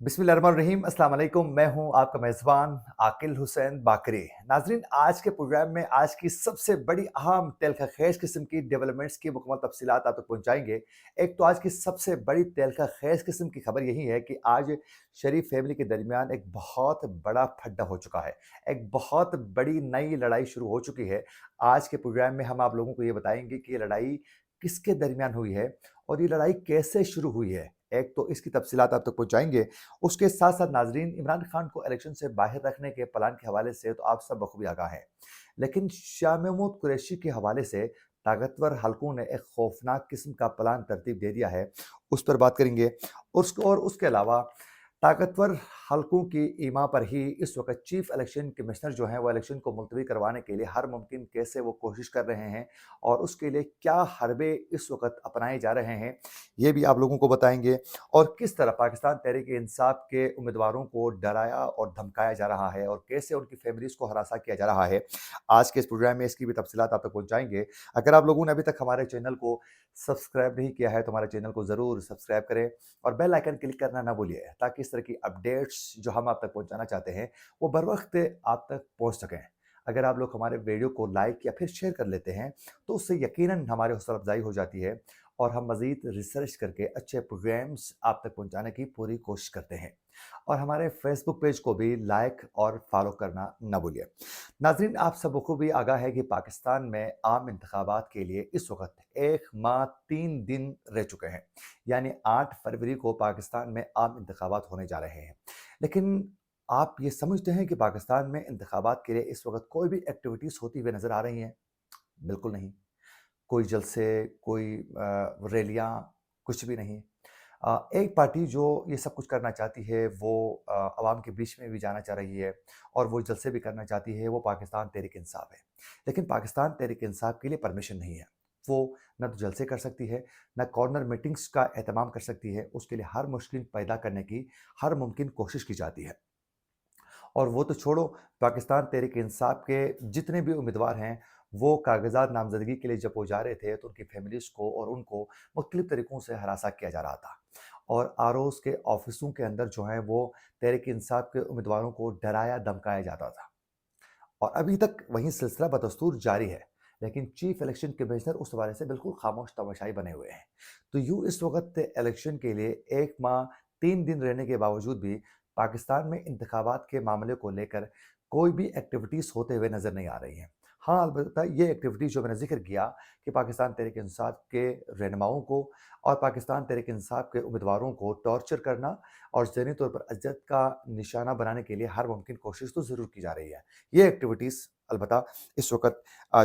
बिस्मिल्लाहिर्रहमानिर्रहीम। अस्सलाम वालेकुम। मैं हूं आपका मेज़बान आकिल हुसैन बाकरी। नाज़रीन, आज के प्रोग्राम में आज की सबसे बड़ी अहम तेलखा-खेज़ किस्म की डेवलपमेंट्स की मुकम्मल तफ़सीलात आप तक पहुँचाएँगे। एक तो आज की सबसे बड़ी तेलखा-खेज़ किस्म की खबर यही है कि आज शरीफ फैमिली के दरमियान एक बहुत बड़ा फड्डा हो चुका है। एक बहुत बड़ी नई लड़ाई शुरू हो चुकी है। आज के प्रोग्राम में हम आप लोगों को ये बताएँगे कि ये लड़ाई किसके दरमियान हुई है और ये लड़ाई कैसे शुरू हुई है। एक तो इसकी तफ़सीलात आप तक पहुँचाएँगे। उसके साथ-साथ नाज़रीन, इमरान खान को इलेक्शन से बाहर रखने के प्लान के हवाले से तो आप सब बखूबी आगाह हैं। लेकिन शाह महमूद कुरैशी के हवाले से ताकतवर हलकों ने एक खौफनाक किस्म का प्लान तरतीब दे दिया है, उस पर बात करेंगे। उसके अलावा ताकतवर हलकों की ईमा पर ही इस वक़्त चीफ इलेक्शन कमिश्नर जो हैं, वो इलेक्शन को मुलतवी करवाने के लिए हर मुमकिन कैसे वो कोशिश कर रहे हैं और उसके लिए क्या हरबे इस वक़्त अपनाए जा रहे हैं, ये भी आप लोगों को बताएँगे। और किस तरह पाकिस्तान तहरीक-ए-इंसाफ के उम्मीदवारों को डराया और धमकाया जा रहा है और कैसे उनकी फैमिलीज़ को हरासा किया जा रहा है। आज के इस प्रोग्राम में इसकी भी तफ़सीलात आप तक पहुँचाएँगे। अगर आप लोगों ने अभी तक हमारे चैनल को सब्सक्राइब नहीं किया है, तो हमारे चैनल को ज़रूर सब्सक्राइब करें और बेल आइकन क्लिक करना ना भूलिए, ताकि इस तरह की अपडेट्स जो हम आप तक पहुँचाना चाहते हैं, वो बर वक़्त आप तक पहुँच सकें। अगर आप लोग हमारे वीडियो को लाइक या फिर शेयर कर लेते हैं, तो उससे यकीनन हमारी हौसला अफ़ज़ाई हो जाती है और हम मज़ीद रिसर्च करके अच्छे प्रोग्राम्स आप तक पहुँचाने की पूरी कोशिश करते हैं। और हमारे फ़ेसबुक पेज को भी लाइक और फ़ॉलो करना ना भूलिए। नाज़रीन, आप सब बखूबी आगाह है कि पाकिस्तान में आम इंतखाबात के लिए इस वक़्त 1 माह 3 दिन रह चुके हैं। यानी 8 फरवरी को पाकिस्तान में आम इंतखाबात होने जा रहे हैं। लेकिन आप ये समझते हैं कि पाकिस्तान में इंतखाबात के लिए इस वक़्त कोई भी एक्टिविटीज़ होती हुई नज़र आ रही हैं? बिल्कुल नहीं। कोई जलसे, कोई रैलियाँ, कुछ भी नहीं। एक पार्टी जो ये सब कुछ करना चाहती है, वो अवाम के बीच में भी जाना चाह रही है और वो जलसे भी करना चाहती है, वो पाकिस्तान तहरीक-ए-इंसाफ है। लेकिन पाकिस्तान तहरीक-ए-इंसाफ के लिए परमिशन नहीं है। वो ना तो जलसे कर सकती है, ना कॉर्नर मीटिंग्स का एहतमाम कर सकती है। उसके लिए हर मुश्किल पैदा करने की हर मुमकिन कोशिश की जाती है। और वो तो छोड़ो, पाकिस्तान तहरीक-ए-इंसाफ के जितने भी उम्मीदवार हैं, वो कागज़ात नामज़दगी के लिए जब वो जा रहे थे, तो उनकी फैमिलीज़ को और उनको मुख्तलिफ़ तरीकों से हरासा किया जा रहा था। और आरओज़ के ऑफ़िसों के अंदर जो है, वो तहरीक-ए-इंसाफ के उम्मीदवारों को डराया-धमकाया जाता था। और अभी तक वही सिलसिला बदस्तूर जारी है। लेकिन चीफ इलेक्शन कमिश्नर उस हवाले से बिल्कुल खामोश तमाशाई बने हुए हैं। तो यूँ इस वक़्त इलेक्शन के लिए 1 माह 3 दिन रहने के बावजूद भी पाकिस्तान में इंतखाबात के मामले को लेकर कोई भी एक्टिविटीज़ होते हुए नज़र नहीं आ रही हैं। हाँ, अलबत्ता ये एक्टिविटीज़ जो मैंने ज़िक्र किया कि पाकिस्तान तहरीक-ए-इंसाफ के रहनुमाओं को और पाकिस्तान तहरीक-ए-इंसाफ के उम्मीदवारों को टॉर्चर करना और ज़हनी तौर पर अज़ियत का निशाना बनाने के लिए हर मुमकिन कोशिश तो ज़रूर की जा रही है। ये एक्टिविटीज़ अलबत्ता इस वक़्त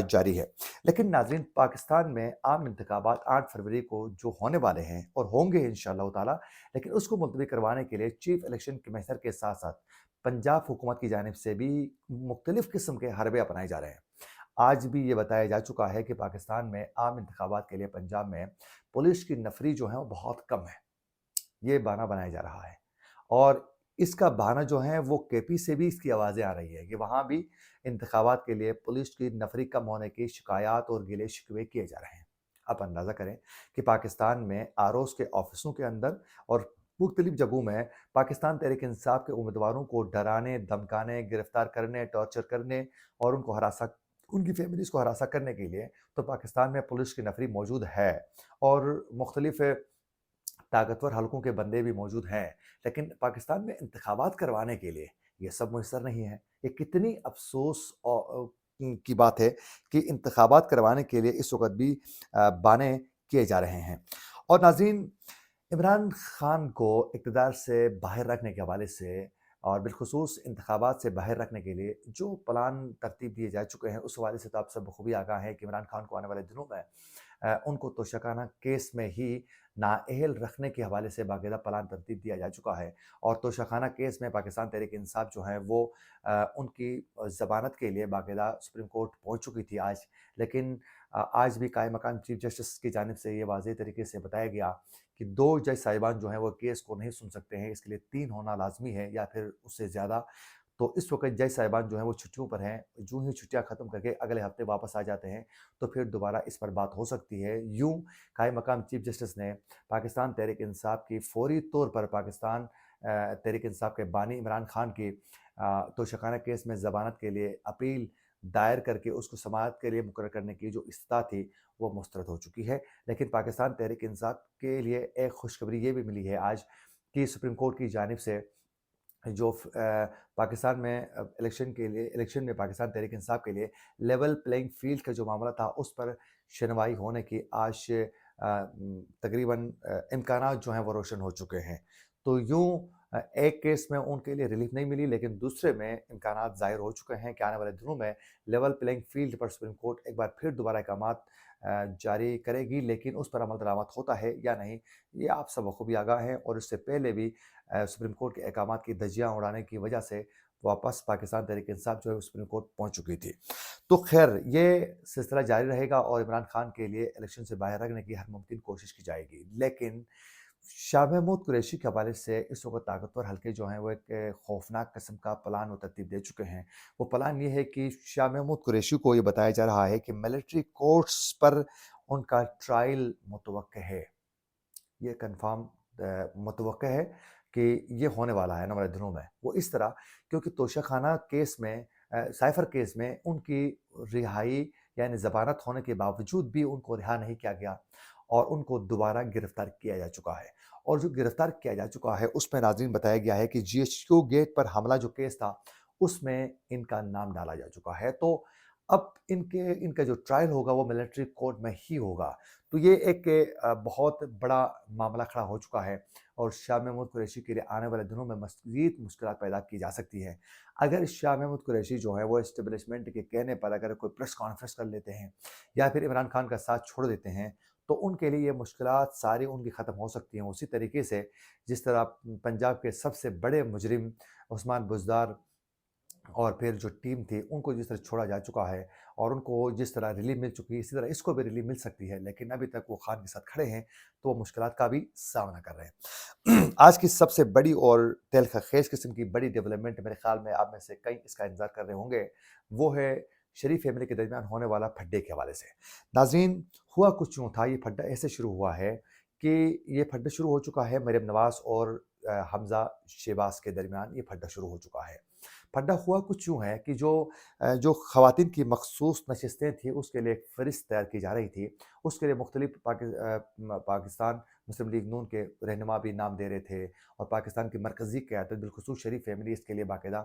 जारी है। लेकिन नाज़रीन, पाकिस्तान में आम इंतखाबात 8 फरवरी को जो होने वाले हैं और होंगे इंशाअल्लाह ताला, लेकिन उसको मुलतवी करवाने के लिए चीफ इलेक्शन कमिश्नर के साथ-साथ पंजाब हुकूमत की जानिब से भी मुख्तलिफ़ किस्म के हरबे अपनाए जा रहे हैं। आज भी ये बताया जा चुका है कि पाकिस्तान में आम इंतखाबात के लिए पंजाब में पुलिस की नफ़री जो है, वो बहुत कम है। ये बहाना बनाया जा रहा है और इसका बहाना जो है, वो केपी से भी इसकी आवाज़ें आ रही है कि वहाँ भी इंतखाबात के लिए पुलिस की नफरी कम होने की शिकायत और गिले-शिकवे किए जा रहे हैं। आप अंदाज़ा करें कि पाकिस्तान में आरओज़ के ऑफ़िसों के अंदर और मुख्तलिफ़ जगहों में पाकिस्तान तहरीक-ए-इंसाफ के उम्मीदवारों को डराने, धमकाने, गिरफ्तार करने, टॉर्चर करने और उनकी फैमिलीज़ को हरासा करने के लिए तो पाकिस्तान में पुलिस की नफरी मौजूद है और मुख्तलिफ़ ताकतवर हलकों के बंदे भी मौजूद हैं, लेकिन पाकिस्तान में इंतखाबात करवाने के लिए ये सब मुयस्सर नहीं है। ये कितनी अफ़सोस की बात है कि इंतखाबात करवाने के लिए इस वक़्त भी बहाने किए जा रहे हैं। और नाज़रीन, इमरान खान को इक़्तिदार से बाहर रखने के हवाले से और बिलख़ुसूस इंतखाबात से बाहर रखने के लिए जो प्लान तरतीब दिए जा चुके हैं, उस हवाले से तो आप सब बख़ूबी आगाह हैं कि इमरान खान को आने वाले दिनों में उनको तोशाखाना केस में ही नाअहल रखने के हवाले से बाकायदा प्लान तरतीब दिया जा चुका है और तोशाखाना केस में पाकिस्तान तहरीक-ए-इंसाफ जो है, वो उनकी ज़मानत के लिए बाकायदा सुप्रीम कोर्ट पहुँच चुकी थी आज। लेकिन आज भी कायम मकाम चीफ जस्टिस की जानिब से ये वाज़ेह तरीके से बताया गया कि 2 जज साहिबान जो हैं, वो केस को नहीं सुन सकते हैं, इसके लिए 3 होना लाज़मी है या फिर उससे ज़्यादा। तो इस वक़्त जज साहिबान जो हैं, वो छुट्टियों पर हैं। यूँ ही छुट्टियाँ ख़त्म करके अगले हफ़्ते वापस आ जाते हैं, तो फिर दोबारा इस पर बात हो सकती है। यूँ कायम मकाम चीफ जस्टिस ने पाकिस्तान तहरीक-ए-इंसाफ की फ़ौरी तौर पर पाकिस्तान तहरीक इंसाफ के बानी इमरान खान की तोशाखाना केस में ज़मानत के लिए अपील दायर करके उसको समाअत के लिए मुकर्रर करने की जो इस्ता थी वो मुस्तरद हो चुकी है। लेकिन पाकिस्तान तहरीक इंसाफ के लिए एक खुशखबरी ये भी मिली है आज कि सुप्रीम कोर्ट की जानिब से जो पाकिस्तान में इलेक्शन में पाकिस्तान तहरीक इंसाफ के लिए लेवल प्लेइंग फील्ड का जो मामला था उस पर सुनवाई होने की आज से तकरीबन इम्कानात जो हैं वो रोशन हो चुके हैं। तो यूँ एक केस में उनके लिए रिलीफ नहीं मिली, लेकिन दूसरे में इम्कानात ज़ाहिर हो चुके हैं कि आने वाले दिनों में लेवल प्लेइंग फील्ड पर सुप्रीम कोर्ट एक बार फिर दोबारा अहकामात जारी करेगी। लेकिन उस पर अमल दरामद होता है या नहीं, ये आप सब बखूबी आगाह हैं। और इससे पहले भी सुप्रीम कोर्ट के अहकामात की धज्जियां उड़ाने की वजह से वापस पाकिस्तान तहरीक इंसाफ जो है सुप्रीम कोर्ट पहुंच चुकी थी। तो खैर ये सिलसिला जारी रहेगा और इमरान खान के लिए इलेक्शन से बाहर रखने की हर मुमकिन कोशिश की जाएगी। लेकिन शाह महमूद कुरैशी के हवाले से इस वक्त ताकतवर हल्के जो हैं वो एक खौफनाक किस्म का प्लान व तरतीब दे चुके हैं। वो प्लान ये है कि शाह महमूद कुरैशी को ये बताया जा रहा है कि मिलिट्री कोर्ट्स पर उनका ट्रायल मुतवक्के है। ये कन्फर्म मुतवक्के है कि ये होने वाला है आने वाले दिनों में। वो इस तरह क्योंकि तोशाखाना केस में साइफर केस में उनकी रिहाई यानी ज़मानत होने के बावजूद भी उनको रिहा नहीं किया गया और उनको दोबारा गिरफ्तार किया जा चुका है। और जो गिरफ्तार किया जा चुका है उसमें नाज़रीन बताया गया है कि जीएचक्यू गेट पर हमला जो केस था उसमें इनका नाम डाला जा चुका है। तो अब इनका जो ट्रायल होगा वो मिलिट्री कोर्ट में ही होगा। तो ये एक बहुत बड़ा मामला खड़ा हो चुका है और शाह महमूद कुरैशी के लिए आने वाले दिनों में मज़ीद मुश्किलात पैदा की जा सकती हैं। अगर शाह महमूद कुरैशी जो है वो एस्टेब्लिशमेंट के कहने पर अगर कोई प्रेस कॉन्फ्रेंस कर लेते हैं या फिर इमरान खान का साथ छोड़ देते हैं तो उनके लिए ये मुश्किलात सारी उनकी ख़त्म हो सकती हैं। उसी तरीके से जिस तरह पंजाब के सबसे बड़े मुजरिम उस्मान बुज़दार और फिर जो टीम थी उनको जिस तरह छोड़ा जा चुका है और उनको जिस तरह रिलीफ मिल चुकी है, इसी तरह इसको भी रिलीफ मिल सकती है। लेकिन अभी तक वो खान के साथ खड़े हैं तो वो मुश्किलात का भी सामना कर रहे हैं। आज की सबसे बड़ी और तेलखखेज किस्म की बड़ी डेवलपमेंट मेरे ख्याल में आप में से कई इसका इंतजार कर रहे होंगे, वो है शरीफ फैमिली के दरमियान होने वाला फड्डे के हवाले से। नाज़रीन हुआ कुछ यूँ था, ये फड्डा ऐसे शुरू हुआ है कि ये फड्डा शुरू हो चुका है मरियम नवाज़ और हमज़ा शहबाज के दरमियान ये फड्डा शुरू हो चुका है। फड्डा हुआ कुछ यूँ है कि जो ख़वातीन की मखसूस नशिस्तें थी उसके लिए एक फ़हरिस्त तैयार की जा रही थी। उसके लिए मुख्तलिफ़ पाकिस्तान मुस्लिम लीग नून के रहनुमा भी नाम दे रहे थे और पाकिस्तान की मरकज़ी क़यादत बिलख़ुसूस शरीफ फैमिली इसके लिए बाकायदा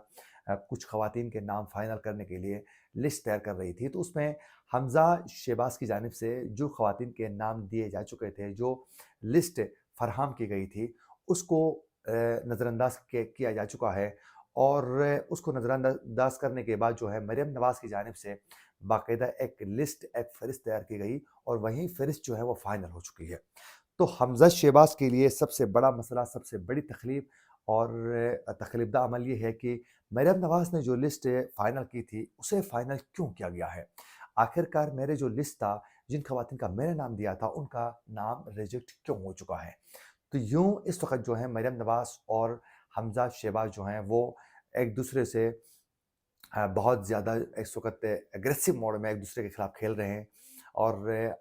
कुछ ख़वातीन के नाम फ़ाइनल करने के लिए लिस्ट तैयार कर रही थी। तो उसमें हमज़ा शहबाज की जानिब से जो ख़वातीन के नाम दिए जा चुके थे, जो लिस्ट फ़राहम की गई थी, उसको नज़रअंदाज किया जा चुका है और उसको नज़रअंदाज करने के बाद जो है मरियम नवाज़ की जानिब से बाकायदा एक लिस्ट, एक फ़हरिस्त तैयार की गई और वही फ़हरिस्त जो है वो फ़ाइनल हो चुकी है। तो हमज़ा शहबाज के लिए सबसे बड़ा मसला, सबसे बड़ी तकलीफ़ और तकलीफ़दा अमल ये है कि मरियम नवाज़ ने जो लिस्ट फ़ाइनल की थी, उसे फ़ाइनल क्यों किया गया है? आखिरकार मेरे जो लिस्ट था, जिन ख़वातीन का मैंने नाम दिया था, उनका नाम रिजेक्ट क्यों हो चुका है? तो यूँ इस वक़्त जो है मरियम नवाज़ और हमज़ा शहबाज जो हैं वो एक दूसरे से बहुत ज़्यादा इस वक़्त एग्रेसिव मोड में एक दूसरे के खिलाफ खेल रहे हैं और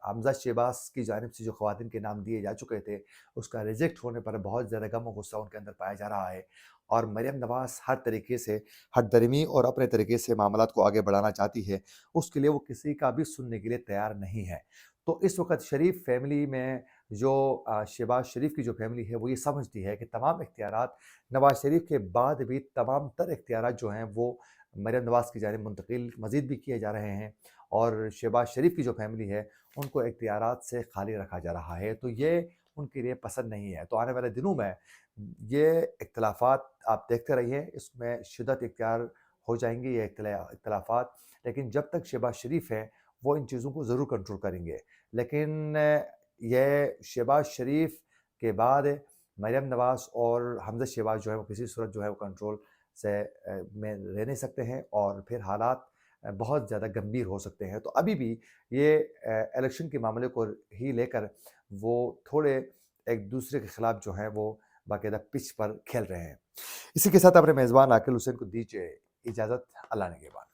हमज़ा शहबाज की जानिब से जो ख़वातीन के नाम दिए जा चुके थे, उसका रिजेक्ट होने पर बहुत ज़्यादा गम और गुस्सा उनके अंदर पाया जा रहा है और मरियम नवाज़ हर तरीके से हठधर्मी और अपने तरीके से मामलात को आगे बढ़ाना चाहती है। उसके लिए वो किसी का भी सुनने के लिए तैयार नहीं है। तो इस वक़्त शरीफ फैमिली में जो शहबाज शरीफ की जो फैमिली है, वो ये समझती है कि तमाम इख्तियारात नवाज़ शरीफ के बाद भी तमाम तर इख्तियारात जो हैं वो मरियम नवाज़ की जानिब मुंतकिल मज़ीद भी किए जा रहे हैं और शहबाज शरीफ की जो फैमिली है उनको इख्तियारात से खाली रखा जा रहा है। तो ये उनके लिए पसंद नहीं है। तो आने वाले दिनों में ये इख्तिलाफ़ात आप देखते रहिए, इसमें शिद्दत इख्तियार हो जाएँगी ये इख्तिलाफ़ात। लेकिन जब तक शहबाज शरीफ हैं, वो इन चीज़ों को ज़रूर कंट्रोल करेंगे। लेकिन ये शहबाज शरीफ के बाद मरियम नवाज़ और हमज़ा शहबाज जो है वो किसी सूरत जो है वो कंट्रोल से में रह नहीं सकते हैं और फिर हालात बहुत ज़्यादा गंभीर हो सकते हैं। तो अभी भी ये इलेक्शन के मामले को ही लेकर वो थोड़े एक दूसरे के खिलाफ जो हैं वो बाकायदा पिच पर खेल रहे हैं। इसी के साथ अपने मेज़बान आकिल हुसैन को दीजिए इजाज़त। अल्लाह ने के बाद।